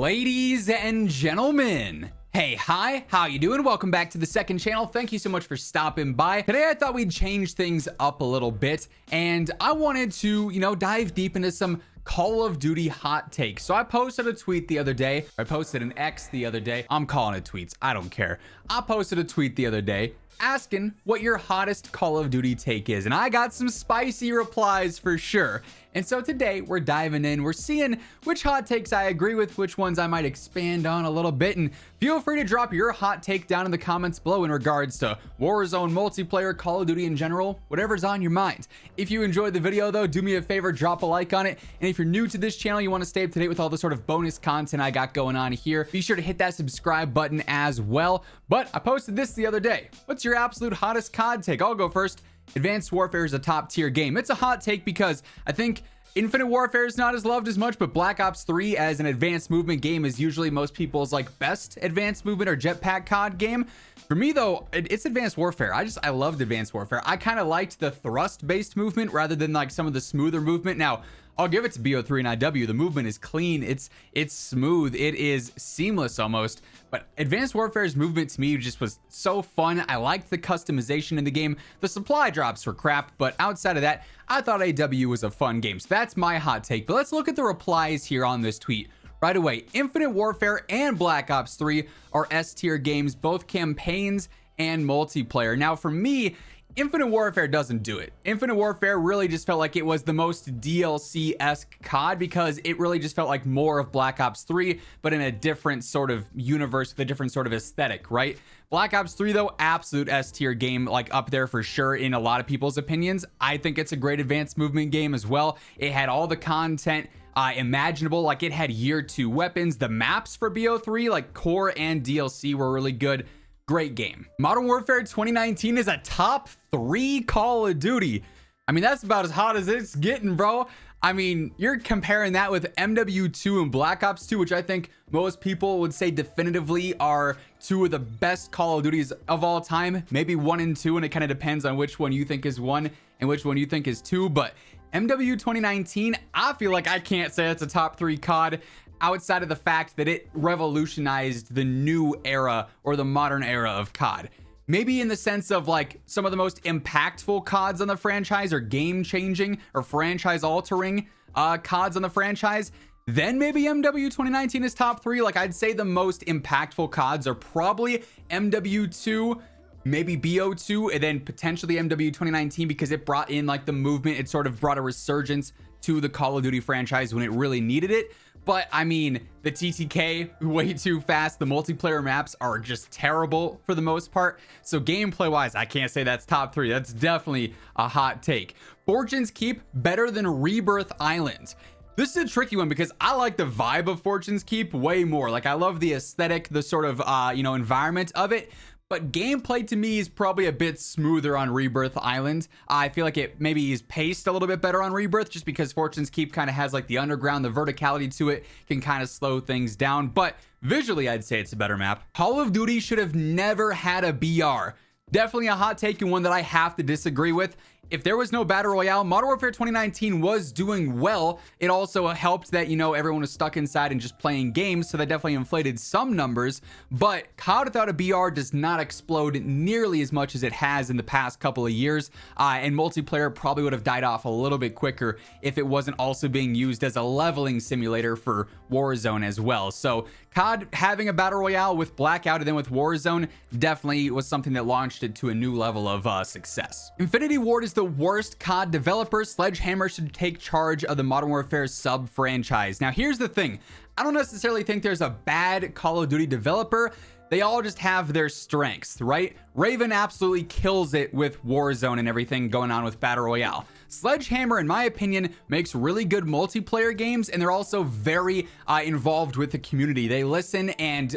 Ladies and gentlemen, hey, hi, how you doing? Welcome back to the second channel. Thank you so much for stopping by. Today I thought we'd change things up a little bit, and I wanted to, dive deep into some Call of Duty hot takes. So I posted a tweet the other day. I posted an X the other day. I'm calling it tweets. I don't care. I posted a tweet the other day asking what your hottest Call of Duty take is, and I got some spicy replies for sure. And so today we're diving in, we're seeing which hot takes I agree with, which ones I might expand on a little bit, and feel free to drop your hot take down in the comments below in regards to Warzone, multiplayer, Call of Duty in general, whatever's on your mind. If you enjoyed the video though, do me a favor, drop a like on it, and if you're new to this channel, you want to stay up to date with all the sort of bonus content I got going on here, be sure to hit that subscribe button as well. But I posted this the other day. What's your absolute hottest COD take? I'll go first. Advanced Warfare is a top tier game. It's a hot take because I think Infinite Warfare is not as loved as much, but Black Ops 3 as an advanced movement game is usually most people's best advanced movement or jetpack COD game. For me though, it's Advanced Warfare. I loved Advanced Warfare. I kind of liked the thrust based movement rather than some of the smoother movement. Now, I'll give it to BO3 and IW. The movement is clean. It's smooth. It is seamless almost. But Advanced Warfare's movement to me just was so fun. I liked the customization in the game. The supply drops were crap, but outside of that, I thought AW was a fun game. So that's my hot take. But let's look at the replies here on this tweet. Right away, Infinite Warfare and Black Ops 3 are S tier games, both campaigns and multiplayer. Now for me, Infinite Warfare doesn't do it. Infinite Warfare really just felt like it was the most DLC-esque COD because it really just felt like more of Black Ops 3, but in a different sort of universe with a different sort of aesthetic, right? Black Ops 3 though, absolute S tier game, up there for sure in a lot of people's opinions. I think it's a great advanced movement game as well. It had all the content imaginable. It had year 2 weapons. The maps for BO3, core and DLC, were really good. Great game. Modern Warfare 2019 is a top 3 Call of Duty. I mean, that's about as hot as it's getting, bro. I mean, you're comparing that with MW2 and Black Ops 2, which I think most people would say definitively are 2 of the best Call of Duties of all time. Maybe 1 and 2, and it kind of depends on which one you think is 1 and which one you think is 2. But MW 2019, I feel like I can't say it's a top 3 COD outside of the fact that it revolutionized the new era or the modern era of COD. Maybe in the sense of some of the most impactful CODs on the franchise or game changing or franchise altering CODs on the franchise. Then maybe MW 2019 is top 3. I'd say the most impactful CODs are probably MW2, maybe BO2, and then potentially MW 2019 because it brought in the movement. It sort of brought a resurgence to the Call of Duty franchise when it really needed it. But I mean, the TTK, way too fast. The multiplayer maps are just terrible for the most part. So gameplay wise, I can't say that's top 3. That's definitely a hot take. Fortune's Keep, better than Rebirth Island. This is a tricky one because I like the vibe of Fortune's Keep way more. I love the aesthetic, the sort of, environment of it. But gameplay to me is probably a bit smoother on Rebirth Island. I feel like it maybe is paced a little bit better on Rebirth just because Fortune's Keep kind of has the underground, the verticality to it can kind of slow things down. But visually, I'd say it's a better map. Call of Duty should have never had a BR. Definitely a hot take and one that I have to disagree with. If there was no Battle Royale, Modern Warfare 2019 was doing well. It also helped that, everyone was stuck inside and just playing games, so that definitely inflated some numbers. But COD without a BR does not explode nearly as much as it has in the past couple of years. And multiplayer probably would have died off a little bit quicker if it wasn't also being used as a leveling simulator for Warzone as well. So COD having a Battle Royale with Blackout and then with Warzone definitely was something that launched it to a new level of success. Infinity Ward is the worst COD developer. Sledgehammer should take charge of the Modern Warfare sub franchise. Now here's the thing, I don't necessarily think there's a bad Call of Duty developer. They all just have their strengths, right? Raven absolutely kills it with Warzone and everything going on with Battle Royale. Sledgehammer, in my opinion, makes really good multiplayer games, and they're also very involved with the community. They listen and,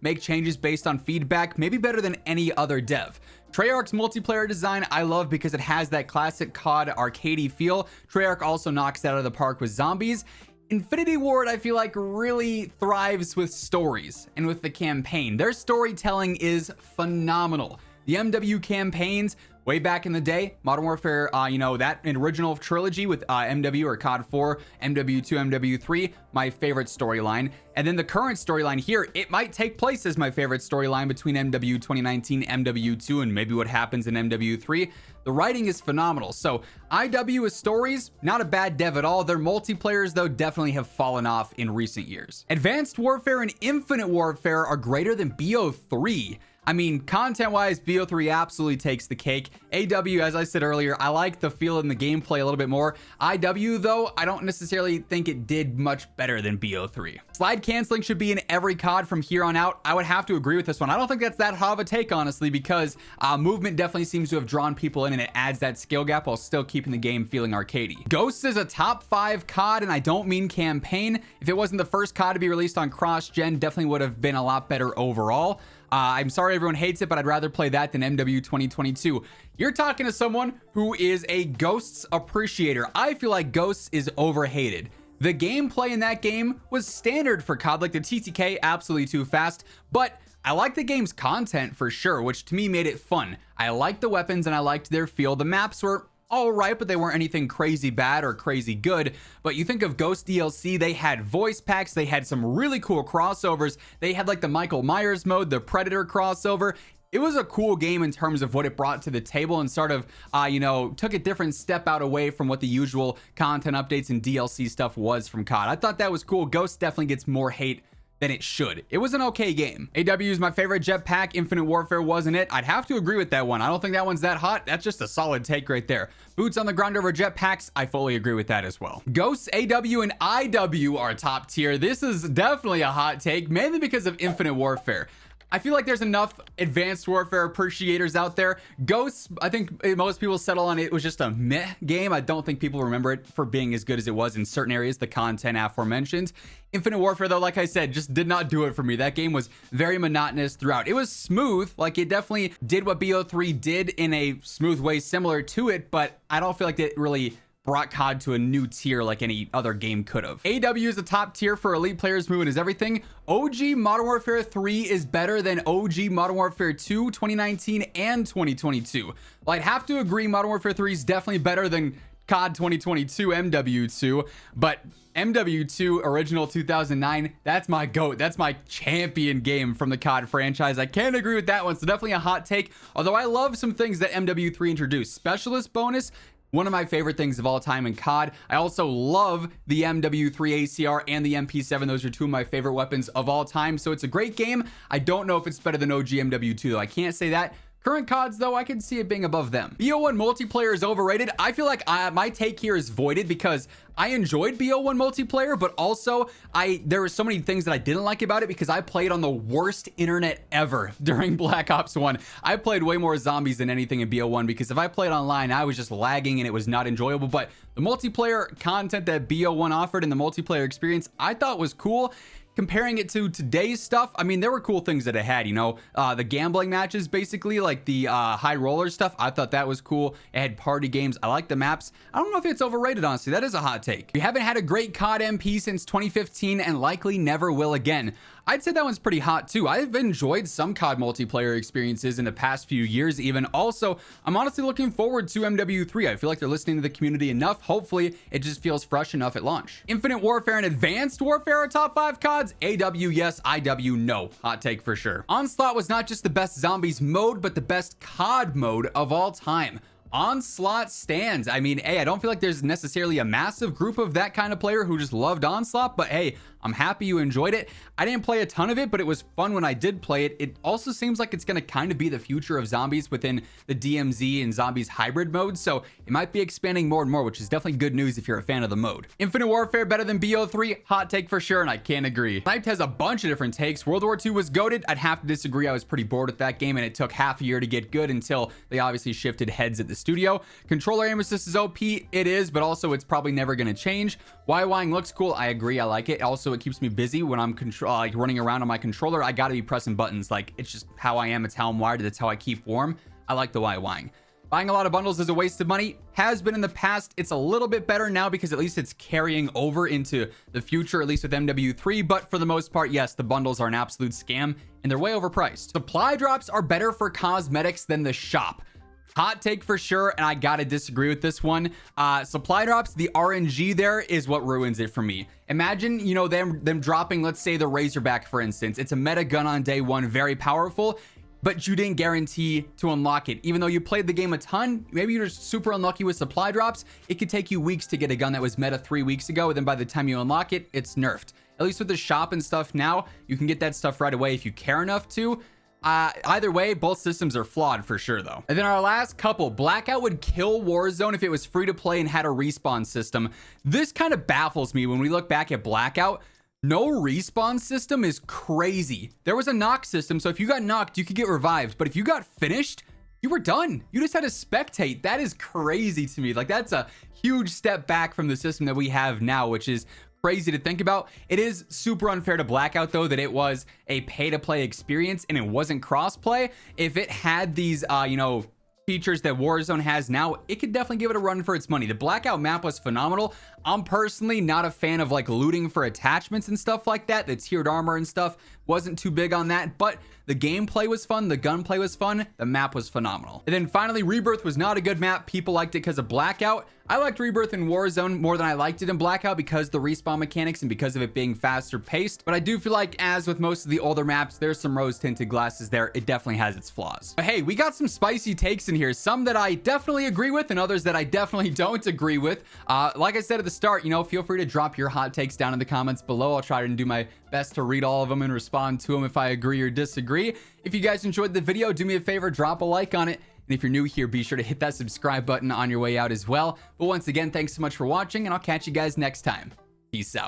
make changes based on feedback, maybe better than any other dev. Treyarch's multiplayer design I love because it has that classic COD arcadey feel. Treyarch also knocks it out of the park with zombies. Infinity Ward, I feel like, really thrives with stories and with the campaign. Their storytelling is phenomenal. The MW campaigns way back in the day, Modern Warfare, you know, that original trilogy with MW or COD 4, MW2, MW3, my favorite storyline. And then the current storyline here, it might take place as my favorite storyline between MW 2019, MW2, and maybe what happens in MW3. The writing is phenomenal. So IW is stories, not a bad dev at all. Their multiplayers, though, definitely have fallen off in recent years. Advanced Warfare and Infinite Warfare are greater than BO3. I mean, content-wise, BO3 absolutely takes the cake. AW, as I said earlier, I like the feel and the gameplay a little bit more. IW, though, I don't necessarily think it did much better than BO3. Slide canceling should be in every COD from here on out. I would have to agree with this one. I don't think that's that hot of a take, honestly, because movement definitely seems to have drawn people in, and it adds that skill gap while still keeping the game feeling arcadey. Ghosts is a top 5 COD, and I don't mean campaign. If it wasn't the first COD to be released on cross-gen, definitely would have been a lot better overall. I'm sorry everyone hates it, but I'd rather play that than MW 2022. You're talking to someone who is a Ghosts appreciator. I feel like Ghosts is overhated. The gameplay in that game was standard for COD, like the TTK, absolutely too fast, but I like the game's content for sure, which to me made it fun. I liked the weapons and I liked their feel. The maps were all right, but they weren't anything crazy bad or crazy good. But you think of Ghost DLC, they had voice packs, they had some really cool crossovers. They had like the Michael Myers mode, the Predator crossover. It was a cool game in terms of what it brought to the table and sort of, you know, took a different step out away from what the usual content updates and DLC stuff was from COD. I thought that was cool. Ghost definitely gets more hate than it should. It was an okay game. AW is my favorite jetpack. Infinite Warfare wasn't it. I'd have to agree with that one. I don't think that one's that hot. That's just a solid take right there. Boots on the ground over jetpacks. I fully agree with that as well. Ghosts, AW, and IW are top tier. This is definitely a hot take, mainly because of Infinite Warfare. I feel like there's enough Advanced Warfare appreciators out there. Ghosts, I think most people settle on it was just a meh game. I don't think people remember it for being as good as it was in certain areas, the content aforementioned. Infinite Warfare, though, like I said, just did not do it for me. That game was very monotonous throughout. It was smooth, like it definitely did what BO3 did in a smooth way similar to it, but I don't feel like it really brought COD to a new tier like any other game could have. AW is the top tier for elite players. Movement is everything. OG Modern Warfare 3 is better than OG Modern Warfare 2, 2019 and 2022. Well, I'd have to agree Modern Warfare 3 is definitely better than COD 2022 MW2, but MW2 original 2009, that's my GOAT. That's my champion game from the COD franchise. I can't agree with that one, so definitely a hot take. Although I love some things that MW3 introduced. Specialist bonus, one of my favorite things of all time in COD. I also love the MW3 ACR and the MP7. Those are two of my favorite weapons of all time. So it's a great game. I don't know if it's better than OG MW2 though. I can't say that. Current CODs, though, I could see it being above them. BO1 multiplayer is overrated. I feel like my take here is voided because I enjoyed BO1 multiplayer, but also there were so many things that I didn't like about it because I played on the worst internet ever during Black Ops 1. I played way more zombies than anything in BO1 because if I played online, I was just lagging and it was not enjoyable. But the multiplayer content that BO1 offered and the multiplayer experience, I thought was cool. Comparing it to today's stuff, I mean, there were cool things that it had, you know, the gambling matches, basically, like the high roller stuff. I thought that was cool. It had party games. I like the maps. I don't know if it's overrated, honestly. That is a hot take. We haven't had a great COD MP since 2015 and likely never will again. I'd say that one's pretty hot too. I've enjoyed some COD multiplayer experiences in the past few years even. Also, I'm honestly looking forward to MW3. I feel like they're listening to the community enough. Hopefully, it just feels fresh enough at launch. Infinite Warfare and Advanced Warfare are top 5 CODs. AW, yes. IW, no. Hot take for sure. Onslaught was not just the best zombies mode, but the best COD mode of all time. Onslaught stands. I mean, hey, I don't feel like there's necessarily a massive group of that kind of player who just loved Onslaught, but hey, I'm happy you enjoyed it. I didn't play a ton of it, but it was fun when I did play it. It also seems like it's going to kind of be the future of zombies within the DMZ and zombies hybrid mode, so it might be expanding more and more, which is definitely good news if you're a fan of the mode. Infinite Warfare better than BO3? Hot take for sure, and I can't agree. Sniped has a bunch of different takes. World War II was goated. I'd have to disagree. I was pretty bored with that game, and it took half a year to get good until they obviously shifted heads at the studio. Controller aim assist is OP. It is, but also it's probably never going to change. YYing looks cool. I agree. I like it. Also, it keeps me busy when I'm like running around on my controller. I got to be pressing buttons. Like, it's just how I am. It's how I'm wired. That's how I keep warm. I like the YYing. Buying a lot of bundles is a waste of money. Has been in the past. It's a little bit better now because at least it's carrying over into the future, at least with MW3. But for the most part, yes, the bundles are an absolute scam and they're way overpriced. Supply drops are better for cosmetics than the shop. Hot take for sure, and I gotta disagree with this one. Supply drops, the RNG there is what ruins it for me. Imagine, you know, them dropping, let's say the Razorback, for instance. It's a meta gun on day one, very powerful, but you didn't guarantee to unlock it. Even though you played the game a ton, maybe you're just super unlucky with supply drops. It could take you weeks to get a gun that was meta 3 weeks ago, and then by the time you unlock it, it's nerfed. At least with the shop and stuff now, you can get that stuff right away if you care enough to. Either way, both systems are flawed for sure though. And then our last couple, Blackout would kill Warzone if it was free to play and had a respawn system. This kind of baffles me when we look back at Blackout. No respawn system is crazy. There was a knock system, so if you got knocked, you could get revived. But if you got finished, you were done. You just had to spectate. That is crazy to me. Like, that's a huge step back from the system that we have now, which is crazy to think about. It is super unfair to Blackout though that it was a pay-to-play experience and it wasn't cross-play. If it had these, you know, features that Warzone has now, it could definitely give it a run for its money. The Blackout map was phenomenal. I'm personally not a fan of like looting for attachments and stuff like that. The tiered armor and stuff wasn't too big on that, but the gameplay was fun. The gunplay was fun. The map was phenomenal. And then finally, Rebirth was not a good map. People liked it because of Blackout. I liked Rebirth in Warzone more than I liked it in Blackout because the respawn mechanics and because of it being faster paced. But I do feel like, as with most of the older maps, there's some rose tinted glasses there. It definitely has its flaws. But hey, we got some spicy takes in here. Some that I definitely agree with and others that I definitely don't agree with. Like I said at the start, you know, feel free to drop your hot takes down in the comments below. I'll try to do my best to read all of them and respond to them if I agree or disagree. If you guys enjoyed the video, do me a favor, drop a like on it. And if you're new here, be sure to hit that subscribe button on your way out as well. But once again, thanks so much for watching, and I'll catch you guys next time. Peace out.